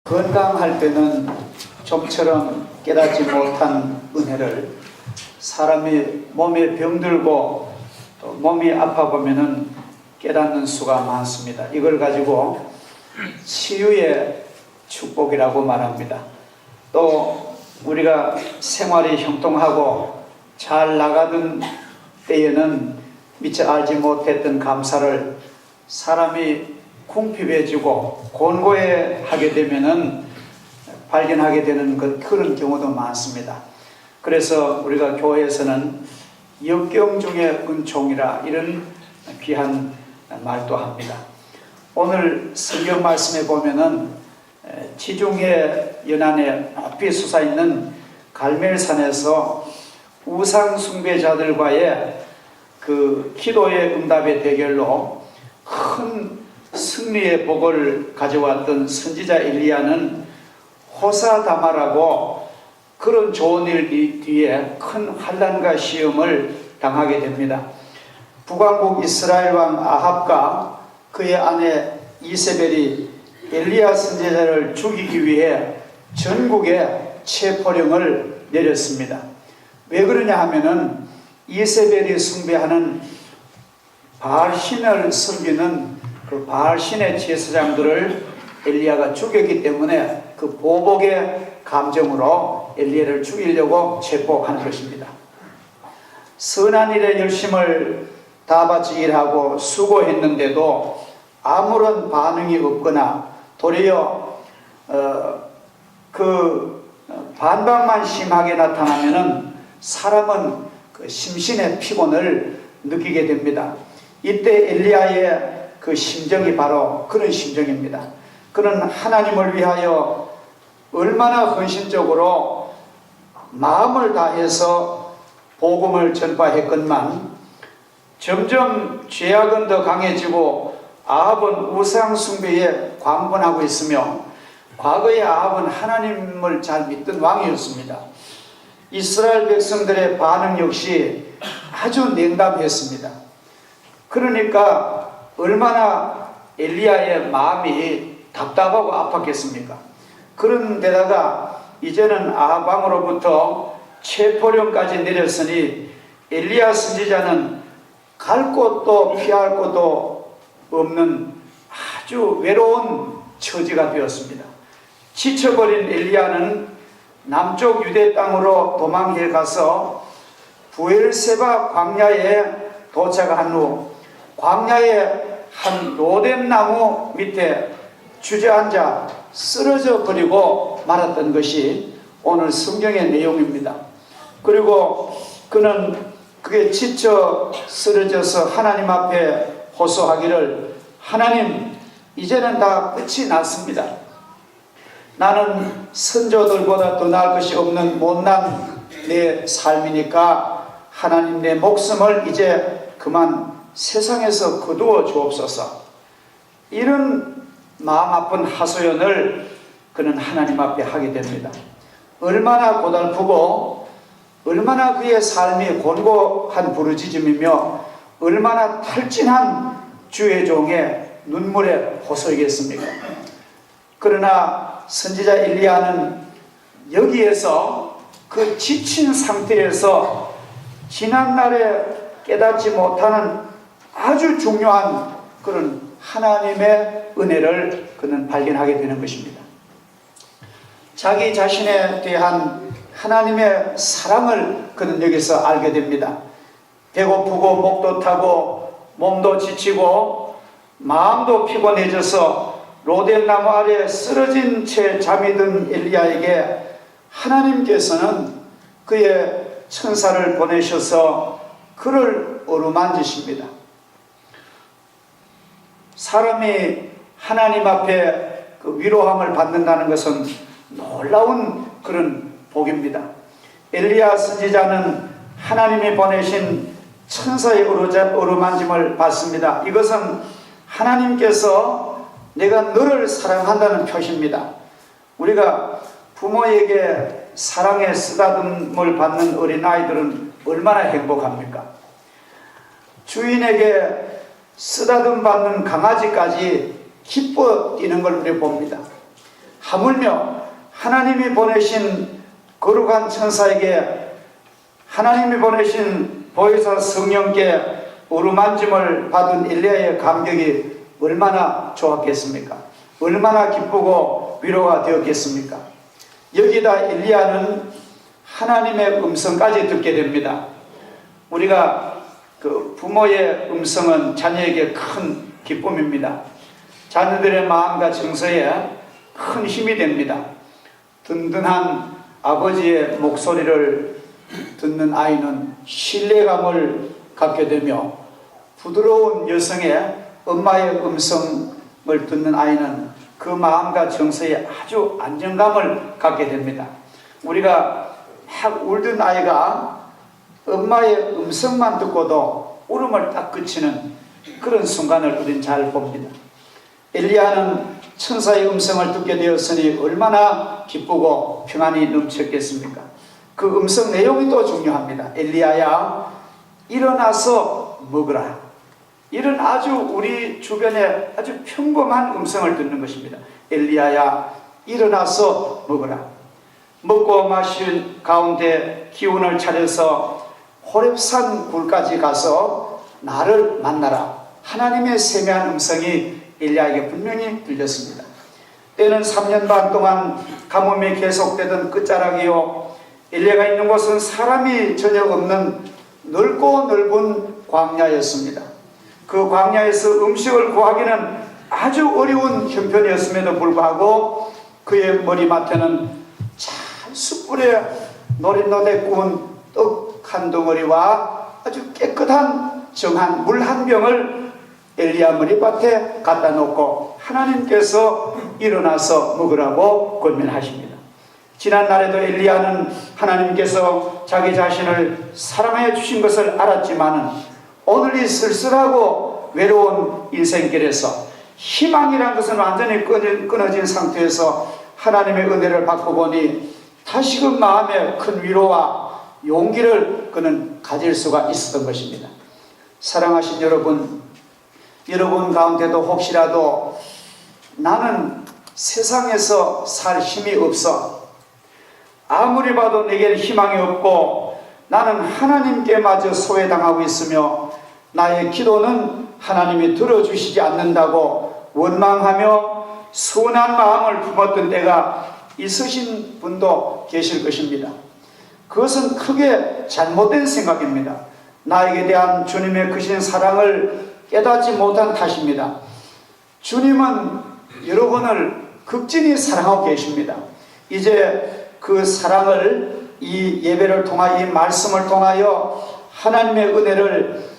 건강할 때는 좀처럼 깨닫지 못한 은혜를 사람이 몸에 병들고 또 몸이 아파 보면은 깨닫는 수가 많습니다. 이걸 가지고 치유의 축복이라고 말합니다. 또 우리가 생활이 형통하고 잘 나가던 때에는 미처 알지 못했던 감사를 사람이 궁핍해지고 곤고해하게 되면은 발견하게 되는 그런 경우도 많습니다. 그래서 우리가 교회에서는 역경 중의 은총이라 이런 귀한 말도 합니다. 오늘 성경 말씀에 보면은 지중해 연안에 높이 솟아있는 갈멜산에서 우상 숭배자들과의 그 기도의 응답의 대결로 큰 승리의 복을 가져왔던 선지자 엘리야는 호사다마라고 그런 좋은 일 뒤에 큰 환난과 시험을 당하게 됩니다. 북왕국 이스라엘 왕 아합과 그의 아내 이세벨이 엘리야 선지자를 죽이기 위해 전국에 체포령을 내렸습니다. 왜 그러냐 하면은 이세벨이 숭배하는 바알신을 섬기는 그 바알신의 제사장들을 엘리야가 죽였기 때문에 그 보복의 감정으로 엘리야를 죽이려고 체포하는 것입니다. 선한 일에 열심을 다바치 일하고 수고했는데도 아무런 반응이 없거나 도리어 그 반박만 심하게 나타나면은 사람은 그 심신의 피곤을 느끼게 됩니다. 이때 엘리야의 그 심정이 바로 그런 심정입니다. 그는 하나님을 위하여 얼마나 헌신적으로 마음을 다해서 복음을 전파했건만 점점 죄악은 더 강해지고 아합은 우상 숭배에 광분하고 있으며 과거의 아합은 하나님을 잘 믿던 왕이었습니다. 이스라엘 백성들의 반응 역시 아주 냉담했습니다. 그러니까 얼마나 엘리야의 마음이 답답하고 아팠겠습니까? 그런데다가 이제는 아합 왕으로부터 체포령까지 내렸으니 엘리야 선지자는 갈 곳도 피할 곳도 없는 아주 외로운 처지가 되었습니다. 지쳐버린 엘리야는 남쪽 유대 땅으로 도망해 가서 부엘세바 광야에 도착한 후 광야의 한 로뎀나무 밑에 주저앉아 쓰러져 버리고 말았던 것이 오늘 성경의 내용입니다. 그리고 그는 그게 지쳐 쓰러져서 하나님 앞에 호소하기를 하나님 이제는 다 끝이 났습니다. 나는 선조들보다 더 나을 것이 없는 못난 내 삶이니까 하나님 내 목숨을 이제 그만 세상에서 거두어 주옵소서. 이런 마음 아픈 하소연을 그는 하나님 앞에 하게 됩니다. 얼마나 고달프고 얼마나 그의 삶이 곤고한 부르짖음이며 얼마나 탈진한 주의 종의 눈물의 호소이겠습니까? 그러나 선지자 엘리야는 여기에서 그 지친 상태에서 지난날에 깨닫지 못하는 아주 중요한 그런 하나님의 은혜를 그는 발견하게 되는 것입니다. 자기 자신에 대한 하나님의 사랑을 그는 여기서 알게 됩니다. 배고프고 목도 타고 몸도 지치고 마음도 피곤해져서 로뎀나무 아래 쓰러진 채 잠이 든 엘리야에게 하나님께서는 그의 천사를 보내셔서 그를 어루만지십니다. 사람이 하나님 앞에 그 위로함을 받는다는 것은 놀라운 그런 복입니다. 엘리야 선지자는 하나님이 보내신 천사의 어루만짐을 받습니다. 이것은 하나님께서 내가 너를 사랑한다는 표시입니다. 우리가 부모에게 사랑의 쓰다듬을 받는 어린아이들은 얼마나 행복합니까? 주인에게 쓰다듬 받는 강아지까지 기뻐 뛰는 걸 우리 봅니다. 하물며 하나님이 보내신 거룩한 천사에게 하나님이 보내신 보혜사 성령께 어루만짐을 받은 엘리야의 감격이 얼마나 좋았겠습니까? 얼마나 기쁘고 위로가 되었겠습니까? 여기다 엘리야는 하나님의 음성까지 듣게 됩니다. 우리가 그 부모의 음성은 자녀에게 큰 기쁨입니다. 자녀들의 마음과 정서에 큰 힘이 됩니다. 든든한 아버지의 목소리를 듣는 아이는 신뢰감을 갖게 되며, 부드러운 여성의 엄마의 음성을 듣는 아이는 그 마음과 정서에 아주 안정감을 갖게 됩니다. 우리가 막 울던 아이가 엄마의 음성만 듣고도 울음을 딱 그치는 그런 순간을 우리는 잘 봅니다. 엘리야는 천사의 음성을 듣게 되었으니 얼마나 기쁘고 평안이 넘쳤겠습니까? 그 음성 내용이 또 중요합니다. 엘리야야, 일어나서 먹으라. 이런 아주 우리 주변에 아주 평범한 음성을 듣는 것입니다. 엘리야야, 일어나서 먹으라. 먹고 마신 가운데 기운을 차려서 호렙산 굴까지 가서 나를 만나라. 하나님의 세미한 음성이 엘리야에게 분명히 들렸습니다. 때는 3년 반 동안 가뭄이 계속되던 끝자락이요, 엘리야가 있는 곳은 사람이 전혀 없는 넓고 넓은 광야였습니다. 그 광야에서 음식을 구하기는 아주 어려운 형편이었음에도 불구하고 그의 머리맡에는 잘 숯불에 노릇노릇 구운 떡 한 덩어리와 아주 깨끗한 정한 물 한 병을 엘리야 머리밭에 갖다 놓고 하나님께서 일어나서 먹으라고 권면하십니다. 지난날에도 엘리야는 하나님께서 자기 자신을 사랑해 주신 것을 알았지만은 오늘 이 쓸쓸하고 외로운 인생길에서 희망이란 것은 완전히 끊어진 상태에서 하나님의 은혜를 받고 보니 다시금 마음에 큰 위로와 용기를 그는 가질 수가 있었던 것입니다. 사랑하신 여러분, 여러분 가운데도 혹시라도 나는 세상에서 살 힘이 없어, 아무리 봐도 내게는 희망이 없고 나는 하나님께마저 소외당하고 있으며 나의 기도는 하나님이 들어주시지 않는다고 원망하며 서운한 마음을 품었던 때가 있으신 분도 계실 것입니다. 그것은 크게 잘못된 생각입니다. 나에게 대한 주님의 크신 사랑을 깨닫지 못한 탓입니다. 주님은 여러분을 극진히 사랑하고 계십니다. 이제 그 사랑을 이 예배를 통하여, 이 말씀을 통하여 하나님의 은혜를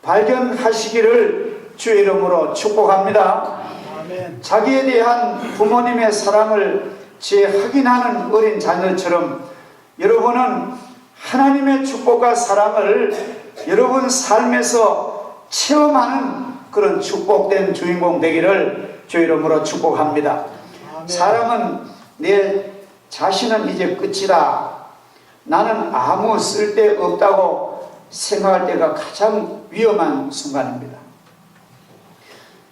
발견하시기를 주의 이름으로 축복합니다. 아멘. 자기에 대한 부모님의 사랑을 재확인하는 어린 자녀처럼 여러분은 하나님의 축복과 사랑을 여러분 삶에서 체험하는 그런 축복된 주인공 되기를 주의 이름으로 축복합니다. 아멘. 사람은 내 자신은 이제 끝이다, 나는 아무 쓸데없다고 생각할 때가 가장 위험한 순간입니다.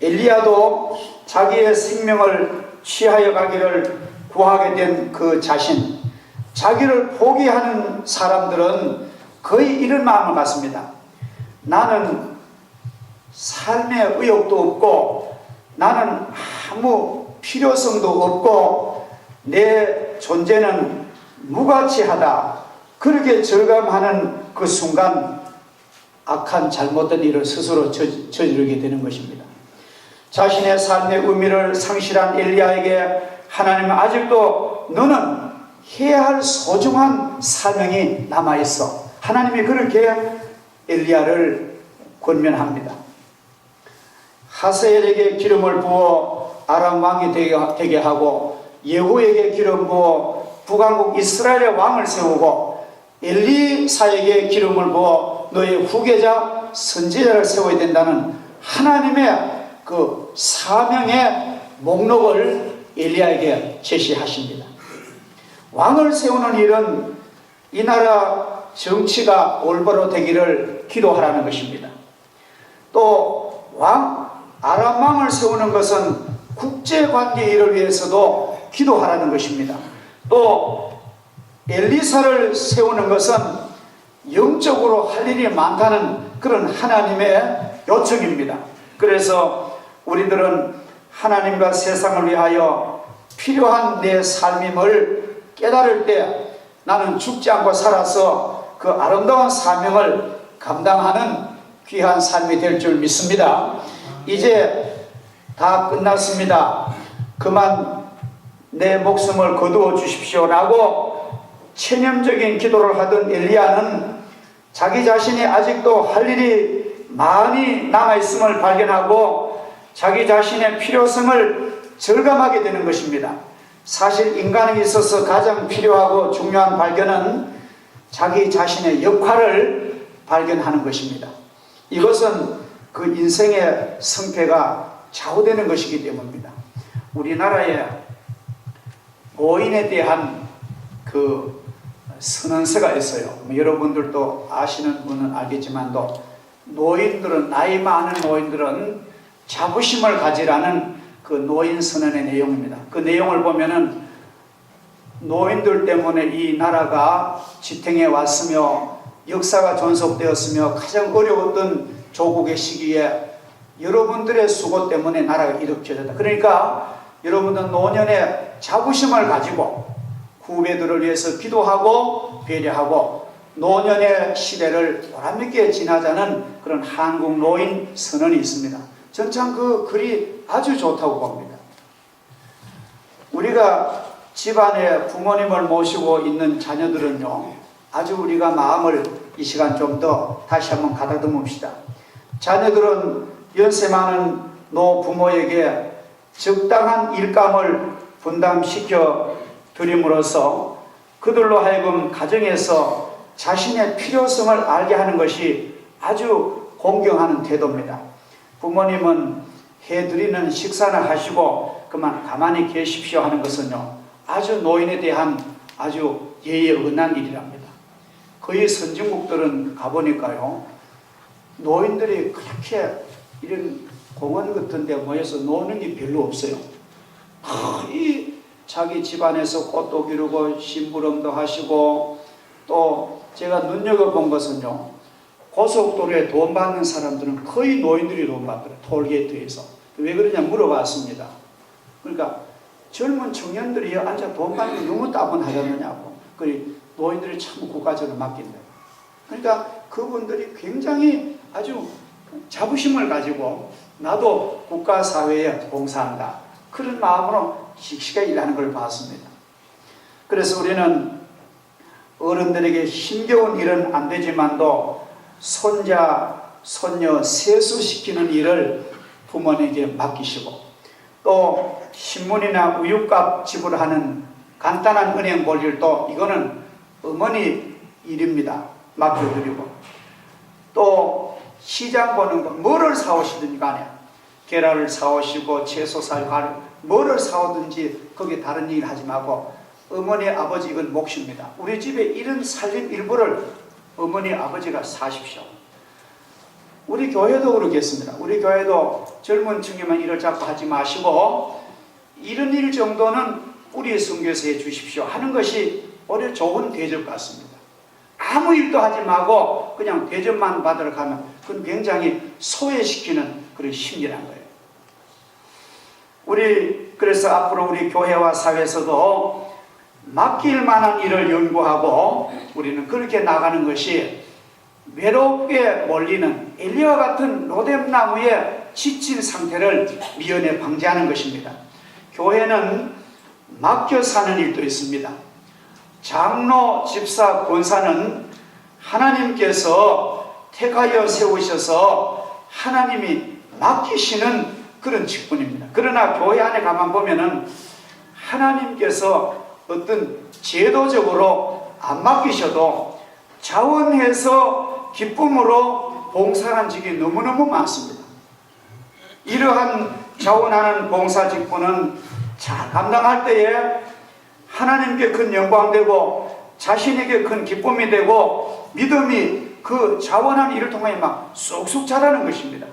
엘리야도 자기의 생명을 취하여 가기를 구하게 된 그 자신, 자기를 포기하는 사람들은 거의 이런 마음을 갖습니다. 나는 삶의 의욕도 없고 나는 아무 필요성도 없고 내 존재는 무가치하다, 그렇게 절감하는 그 순간 악한 잘못된 일을 스스로 저지르게 되는 것입니다. 자신의 삶의 의미를 상실한 엘리야에게 하나님은 아직도 너는 해야 할 소중한 사명이 남아있어, 하나님이 그렇게 엘리야를 권면합니다. 하세엘에게 기름을 부어 아람 왕이 되게 하고 예후에게 기름 부어 북왕국 이스라엘의 왕을 세우고 엘리사에게 기름을 부어 너의 후계자 선지자를 세워야 된다는 하나님의 그 사명의 목록을 엘리야에게 제시하십니다. 왕을 세우는 일은 이 나라 정치가 올바로 되기를 기도하라는 것입니다. 또 아람 왕을 세우는 것은 국제관계 일을 위해서도 기도하라는 것입니다. 또 엘리사를 세우는 것은 영적으로 할 일이 많다는 그런 하나님의 요청입니다. 그래서 우리들은 하나님과 세상을 위하여 필요한 내 삶임을 깨달을 때 나는 죽지 않고 살아서 그 아름다운 사명을 감당하는 귀한 삶이 될 줄 믿습니다. 이제 다 끝났습니다. 그만 내 목숨을 거두어 주십시오 라고 체념적인 기도를 하던 엘리야는 자기 자신이 아직도 할 일이 많이 남아있음을 발견하고 자기 자신의 필요성을 절감하게 되는 것입니다. 사실 인간에 있어서 가장 필요하고 중요한 발견은 자기 자신의 역할을 발견하는 것입니다. 이것은 그 인생의 성패가 좌우되는 것이기 때문입니다. 우리나라에 노인에 대한 그 선언서가 있어요. 여러분들도 아시는 분은 알겠지만도 노인들은, 나이 많은 노인들은 자부심을 가지라는 그 노인 선언의 내용입니다. 그 내용을 보면은 노인들 때문에 이 나라가 지탱해 왔으며 역사가 존속되었으며 가장 어려웠던 조국의 시기에 여러분들의 수고 때문에 나라가 이렇게 됐다. 그러니까 여러분들 노년에 자부심을 가지고 후배들을 위해서 기도하고 배려하고 노년의 시대를 보람있게 지나자는 그런 한국 노인 선언이 있습니다. 전 참 그 글이 아주 좋다고 봅니다. 우리가 집안에 부모님을 모시고 있는 자녀들은요, 아주 우리가 마음을 이 시간 좀 더 다시 한번 가다듬읍시다. 자녀들은 연세 많은 노 부모에게 적당한 일감을 분담시켜 드림으로써 그들로 하여금 가정에서 자신의 필요성을 알게 하는 것이 아주 공경하는 태도입니다. 부모님은 해드리는 식사나 하시고 그만 가만히 계십시오 하는 것은요, 아주 노인에 대한 아주 예의에 어긋난 일이랍니다. 거의 선진국들은 가보니까요, 노인들이 그렇게 이런 공원 같은 데 모여서 노는 게 별로 없어요. 거의 자기 집안에서 꽃도 기르고 심부름도 하시고, 또 제가 눈여겨본 것은요, 고속도로에 돈 받는 사람들은 거의 노인들이 돈 받더라고요. 톨게이트에서. 왜 그러냐 물어봤습니다. 그러니까 젊은 청년들이 앉아 돈 받는 게 너무 따분하잖느냐고. 노인들이 참 국가적으로 맡긴다. 그러니까 그분들이 굉장히 아주 자부심을 가지고 나도 국가사회에 봉사한다, 그런 마음으로 씩씩하게 일하는 걸 봤습니다. 그래서 우리는 어른들에게 힘겨운 일은 안 되지만도 손자, 손녀 세수시키는 일을 부모님에게 맡기시고, 또 신문이나 우유값 지불하는 간단한 은행 볼 일도 이거는 어머니 일입니다. 맡겨드리고, 또 시장 보는 거 뭐를 사오시든지 간에 계란을 사오시고 채소 사고 뭐를 사오든지 거기에 다른 일 하지 말고 어머니 아버지 이건 몫입니다. 우리 집에 이런 살림 일부를 어머니 아버지가 사십시오. 우리 교회도 그렇겠습니다. 우리 교회도 젊은 층에만 일을 자꾸 하지 마시고 이런 일 정도는 우리 선교에서 해 주십시오 하는 것이 오히려 좋은 대접 같습니다. 아무 일도 하지 말고 그냥 대접만 받으러 가면 그건 굉장히 소외시키는 그런 심리란 거예요. 그래서 앞으로 우리 교회와 사회에서도 맡길 만한 일을 연구하고 우리는 그렇게 나가는 것이 외롭게 몰리는 엘리야와 같은 로뎀나무에 지친 상태를 미연에 방지하는 것입니다. 교회는 맡겨 사는 일도 있습니다. 장로, 집사, 권사는 하나님께서 택하여 세우셔서 하나님이 맡기시는 그런 직분입니다. 그러나 교회 안에 가만 보면은 하나님께서 어떤 제도적으로 안 맡기셔도 자원해서 기쁨으로 봉사하는 직이 너무너무 많습니다. 이러한 자원하는 봉사 직분은 잘 감당할 때에 하나님께 큰 영광되고 자신에게 큰 기쁨이 되고 믿음이 그 자원한 일을 통해 막 쑥쑥 자라는 것입니다.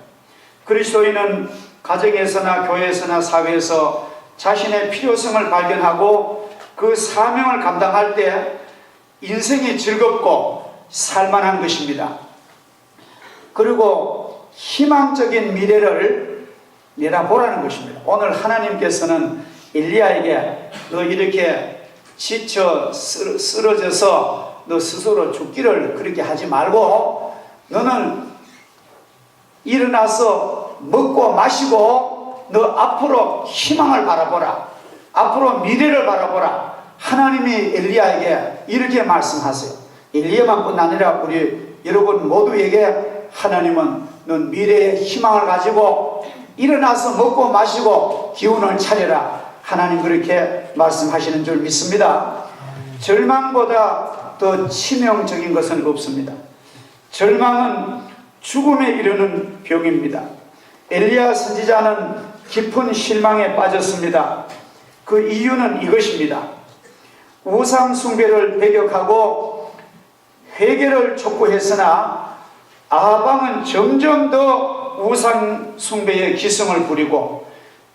그리스도인은 가정에서나 교회에서나 사회에서 자신의 필요성을 발견하고 그 사명을 감당할 때 인생이 즐겁고 살만한 것입니다. 그리고 희망적인 미래를 내다보라는 것입니다. 오늘 하나님께서는 엘리야에게 너 이렇게 지쳐 쓰러져서 너 스스로 죽기를 그렇게 하지 말고 너는 일어나서 먹고 마시고 너 앞으로 희망을 바라보라. 앞으로 미래를 바라보라. 하나님이 엘리야에게 이렇게 말씀하세요. 엘리야만뿐 아니라 우리 여러분 모두에게 하나님은 넌 미래의 희망을 가지고 일어나서 먹고 마시고 기운을 차려라. 하나님 그렇게 말씀하시는 줄 믿습니다. 절망보다 더 치명적인 것은 없습니다. 절망은 죽음에 이르는 병입니다. 엘리야 선지자는 깊은 실망에 빠졌습니다. 그 이유는 이것입니다. 우상 숭배를 배격하고 회개를 촉구했으나 아합왕은 점점 더 우상 숭배의 기승을 부리고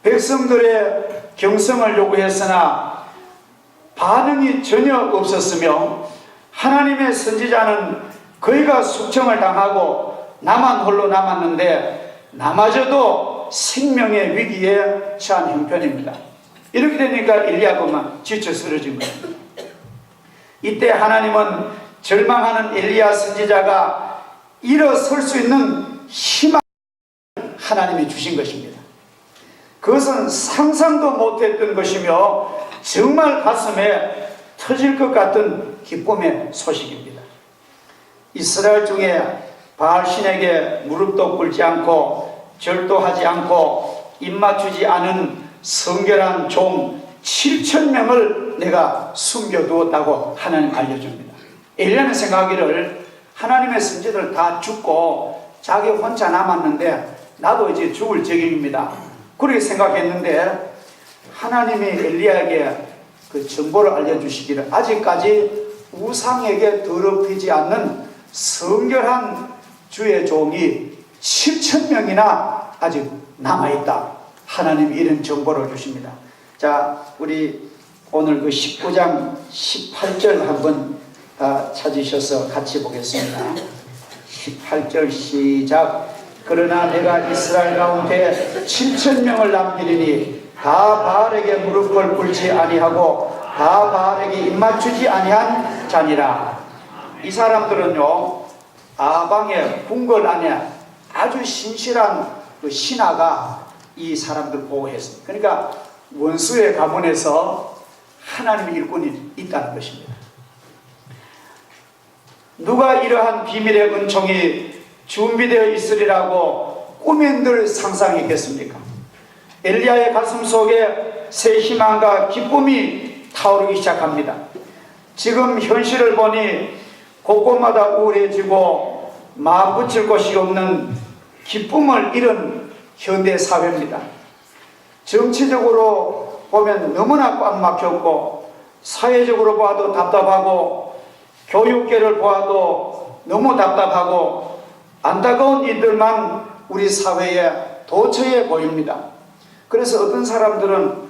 백성들의 경성을 요구했으나 반응이 전혀 없었으며 하나님의 선지자는 그이가 숙청을 당하고 나만 홀로 남았는데 나마저도 생명의 위기에 처한 형편입니다. 이렇게 되니까 엘리야만 지쳐 쓰러진 거예요. 이때 하나님은 절망하는 엘리야 선지자가 일어설 수 있는 희망을 하나님이 주신 것입니다. 그것은 상상도 못했던 것이며 정말 가슴에 터질 것 같은 기쁨의 소식입니다. 이스라엘 중에 바알신에게 무릎도 꿇지 않고 절도하지 않고 입맞추지 않은 성결한 종 7,000명을 내가 숨겨두었다고 하나님 알려줍니다. 엘리야는 생각하기를 하나님의 선지자들 다 죽고 자기 혼자 남았는데 나도 이제 죽을 지경입니다. 그렇게 생각했는데 하나님이 엘리야에게 그 정보를 알려주시기를 아직까지 우상에게 더럽히지 않는 성결한 주의 종이 7,000명이나 아직 남아있다. 하나님이 이런 정보를 주십니다. 자, 우리 오늘 그 19장 18절 한번 다 찾으셔서 같이 보겠습니다. 18절 시작. 그러나 내가 이스라엘 가운데 7,000명을 남기리니 다 바알에게 무릎을 꿇지 아니하고 다 바알에게 입맞추지 아니한 자니라. 이 사람들은요 아방의 궁궐 안에 아주 신실한 그 신하가 이 사람들 보호했습니다. 그러니까 원수의 가문에서 하나님의 일꾼이 있다는 것입니다. 누가 이러한 비밀의 은총이 준비되어 있으리라고 꿈엔들 상상했겠습니까? 엘리야의 가슴 속에 새 희망과 기쁨이 타오르기 시작합니다. 지금 현실을 보니 곳곳마다 우울해지고 마음 붙일 곳이 없는 기쁨을 잃은 현대 사회입니다. 정치적으로 보면 너무나 꽉 막혔고 사회적으로 봐도 답답하고 교육계를 보아도 너무 답답하고 안타까운 일들만 우리 사회에 도처에 보입니다. 그래서 어떤 사람들은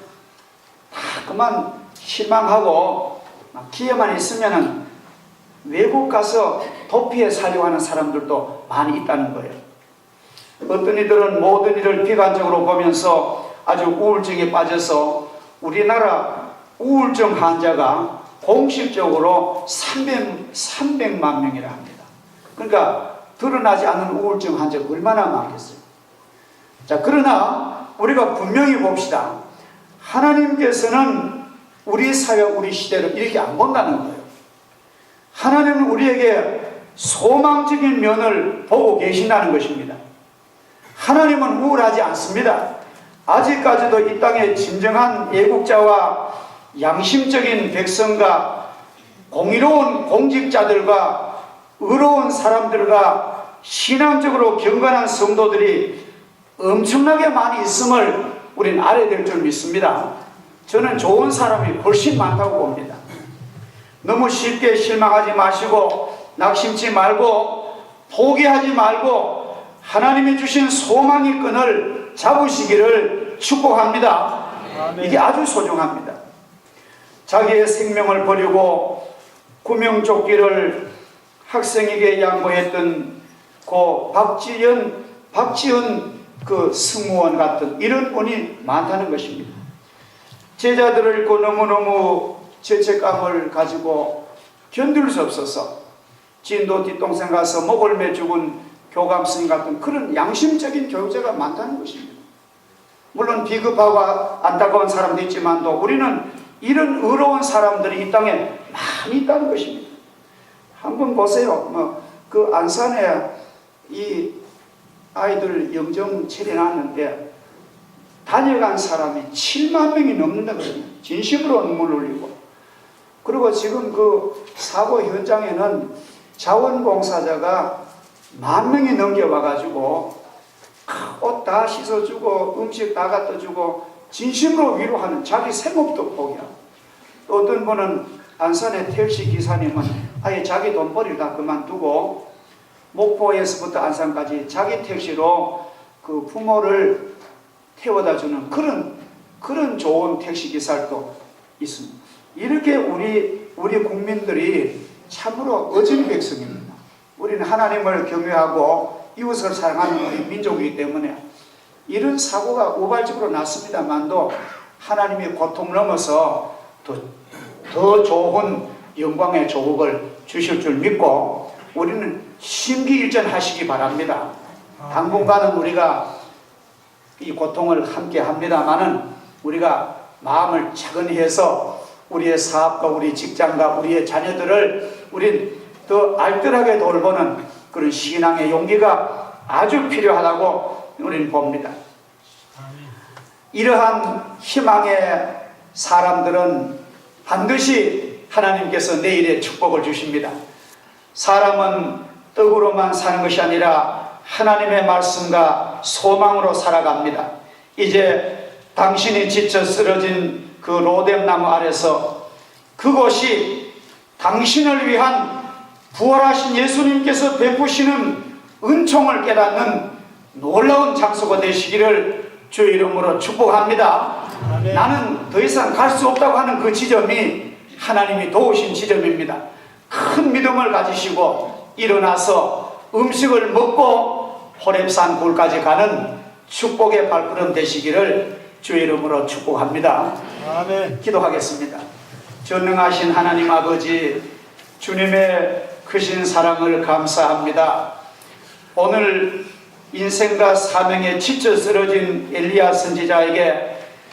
다 그만 실망하고 기회만 있으면 외국 가서 도피해 살려고 하는 사람들도 많이 있다는 거예요. 어떤 이들은 모든 일을 비관적으로 보면서 아주 우울증에 빠져서 우리나라 우울증 환자가 공식적으로 300만 명이라 합니다. 그러니까 드러나지 않는 우울증 환자가 얼마나 많겠어요. 자, 그러나 우리가 분명히 봅시다. 하나님께서는 우리 사회, 우리 시대를 이렇게 안 본다는 거예요. 하나님은 우리에게 소망적인 면을 보고 계신다는 것입니다. 하나님은 우울하지 않습니다. 아직까지도 이 땅에 진정한 애국자와 양심적인 백성과 공의로운 공직자들과 의로운 사람들과 신앙적으로 경건한 성도들이 엄청나게 많이 있음을 우리는 알아야 될 줄 믿습니다. 저는 좋은 사람이 훨씬 많다고 봅니다. 너무 쉽게 실망하지 마시고 낙심치 말고 포기하지 말고 하나님이 주신 소망의 끈을 잡으시기를 축복합니다. 이게 아주 소중합니다. 자기의 생명을 버리고 구명조끼를 학생에게 양보했던 그 박지연 그 승무원 같은 이런 분이 많다는 것입니다. 제자들을 그 너무너무 죄책감을 가지고 견딜 수 없어서 진도 뒷동산 가서 목을 매 죽은 교감스님 같은 그런 양심적인 교육자가 많다는 것입니다. 물론 비겁하고 안타까운 사람도 있지만도 우리는 이런 의로운 사람들이 이 땅에 많이 있다는 것입니다. 한번 보세요. 그 안산에 이 아이들 영정 체리났는데 다녀간 사람이 7만 명이 넘는다 그러거든요. 진심으로 눈물 흘리고. 그리고 지금 그 사고 현장에는 자원봉사자가 10,000명이 넘겨와가지고 옷 다 씻어주고 음식 다 갖다 주고 진심으로 위로하는, 자기 생업도 포기하고. 또 어떤 분은 안산의 택시 기사님은 아예 자기 돈벌이를 다 그만두고 목포에서부터 안산까지 자기 택시로 그 부모를 태워다 주는 그런 좋은 택시 기사도 있습니다. 이렇게 우리 국민들이 참으로 어진 백성입니다. 우리는 하나님을 경외하고 이웃을 사랑하는 우리 민족이기 때문에 이런 사고가 우발적으로 났습니다만도 하나님의 고통을 넘어서 더 좋은 영광의 조국을 주실 줄 믿고 우리는 심기일전하시기 바랍니다. 당분간은 우리가 이 고통을 함께 합니다만은 우리가 마음을 차근히 해서 우리의 사업과 우리 직장과 우리의 자녀들을 우린 더 알뜰하게 돌보는 그런 신앙의 용기가 아주 필요하다고 우리는 봅니다. 이러한 희망의 사람들은 반드시 하나님께서 내일의 축복을 주십니다. 사람은 떡으로만 사는 것이 아니라 하나님의 말씀과 소망으로 살아갑니다. 이제 당신이 지쳐 쓰러진 그 로뎀나무 아래서 그곳이 당신을 위한 부활하신 예수님께서 베푸시는 은총을 깨닫는 놀라운 장소가 되시기를 주 이름으로 축복합니다. 아멘. 나는 더 이상 갈 수 없다고 하는 그 지점이 하나님이 도우신 지점입니다. 큰 믿음을 가지시고 일어나서 음식을 먹고 호렙산 굴까지 가는 축복의 발걸음 되시기를 주 이름으로 축복합니다. 아멘. 기도하겠습니다. 전능하신 하나님 아버지, 주님의 크신 사랑을 감사합니다. 오늘 인생과 사명에 지쳐 쓰러진 엘리야 선지자에게